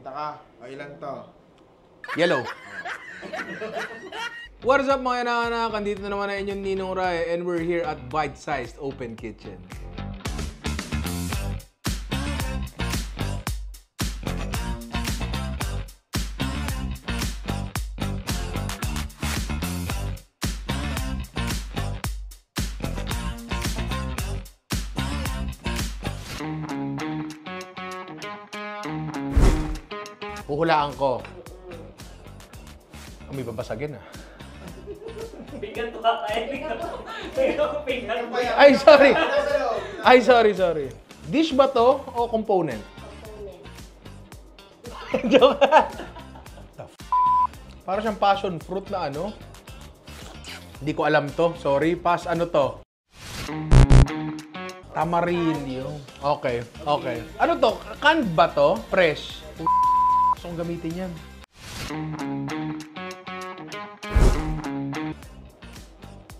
Kita ka. O, ilan to? Yellow. What's up mga inaanak? Andito na naman ang inyong Ninong Rai and we're here at Bite-Sized Open Kitchen. Huhulaan ko. May babasagin ah. Pinggan to kakain. Pinggan pa yan. Ay, sorry. Ay, sorry. Dish ba to o component? Joke. Para siyang passion fruit na ano. Hindi ko alam to. Sorry. Pass ano to? Tamarillo. Okay. Ano to? Canned ba to? Fresh. Gusto kong gamitin yan.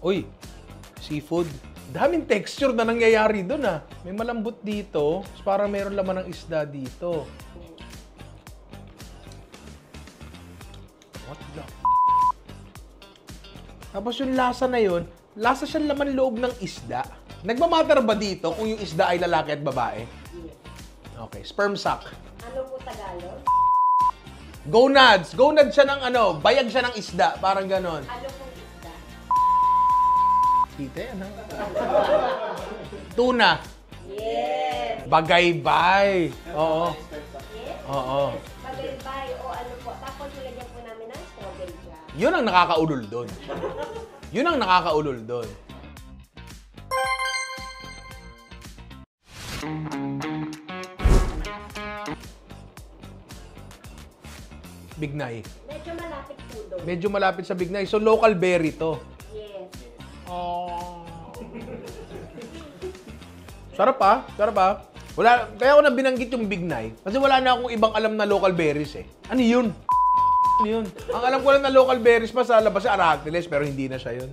Uy, seafood. Daming texture na nangyayari doon ah. May malambot dito. Parang mayroon laman ng isda dito. What the Tapos yung lasa na yun, lasa siyang laman loob ng isda. Nagmamatter ba dito kung yung isda ay lalaki at babae? Okay, sperm sac. Ano po Tagalog? Gonads! Gonads siya ng ano, bayag siya ng isda. Parang ganon. Ano pong isda? Kite, ano? Tuna. Yes! Bagaybay. Oo. Yes? Oo. Magaybay o ano po. Tapos nilagyan po namin ng strawberry jam. Yun ang nakakaulol doon. Yun ang nakakaulol doon. Bignay. Medyo malapit po doon. Medyo malapit sa Bignay. So, local berry to. Yes. Oh. Sarap ah. Wala, kaya ako na binanggit yung Bignay. Kasi wala na akong ibang alam na local berries eh. Ano yun? Ano yun? Ang alam ko lang na local berries pa sa labas ay arachnids, pero hindi na siya yun.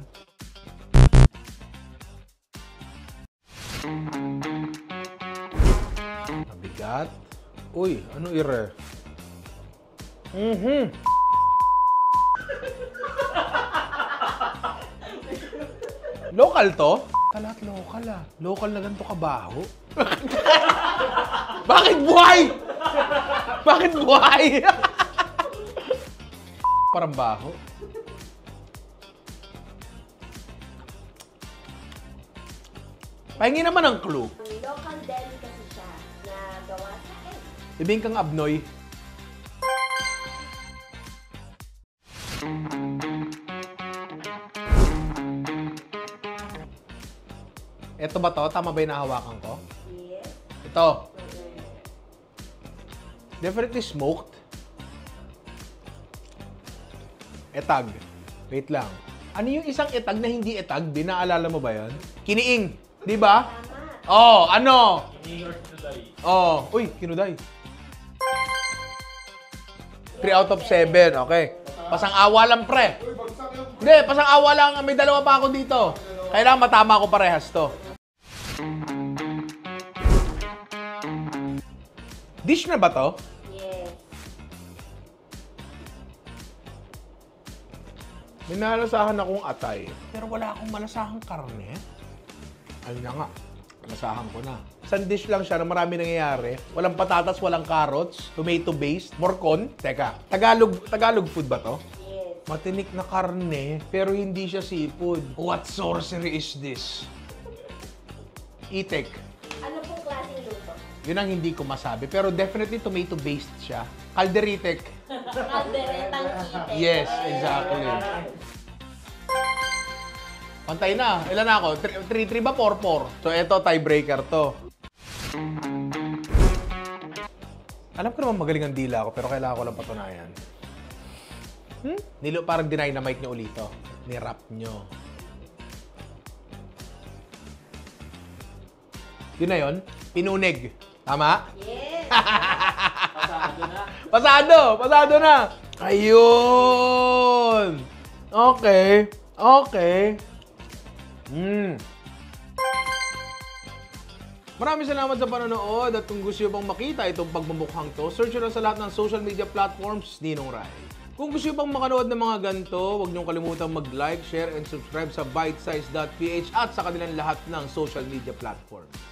Mabigat. Uy, ano ire? Local to? Talat local ah. Local na ganito kabaho. Bakit buhay? Bakit buhay? Parang baho. Pahingi naman ang clue. Local deli kasi siya na gawa sa egg. Ibig kang abnoy. Ito ba to? Tama ba yung nahawakan ko? Yes. Ito. Definitely smoked. Etag. Wait lang. Ano yung isang etag na hindi etag? Binaalala mo ba yan? Kiniing. Di ba? Tama. Oh, ano? Kinuday. Oh, uy, kinuday. 3 out of 7. Okay. Pasang-awa lang, pre. Hindi, pasang-awa lang. May dalawa pa ako dito. Kailangan matama ko parehas to. Dish na ba to? Yes. May nalasahan akong atay. Pero wala akong malasahang karne. Ayun na nga. Malasahan ko na. Isang dish lang siya na marami nangyayari. Walang patatas, walang carrots, tomato-based, morcon. Teka, Tagalog food ba to? Yes. Matinik na karne, pero hindi siya seafood. What sorcery is this? Itik. Ano pong klaseng luto? Yun ang hindi ko masabi. Pero definitely tomato-based siya. Calderitek. Kalderetang itik. Yes, exactly. Pantay na. Ilan na ako? 3-3 ba? 4-4. So, eto, tiebreaker to. Alam ko naman magaling ang dila ako, pero kailangan ko lang patunayan. Parang dynamite niyo ulit to. Ni-wrap nyo. Yun na yun? Pinunig. Tama? Yes. Pasado na. Ayun. Okay. Maraming salamat sa panonood at kung gusto nyo pang makita itong pagmumukhang to, search nyo lang sa lahat ng social media platforms, Ninong Rai. Kung gusto nyo pang makanood ng mga ganito, huwag nyo kalimutang mag-like, share, and subscribe sa bitesize.ph at sa kanilang lahat ng social media platforms.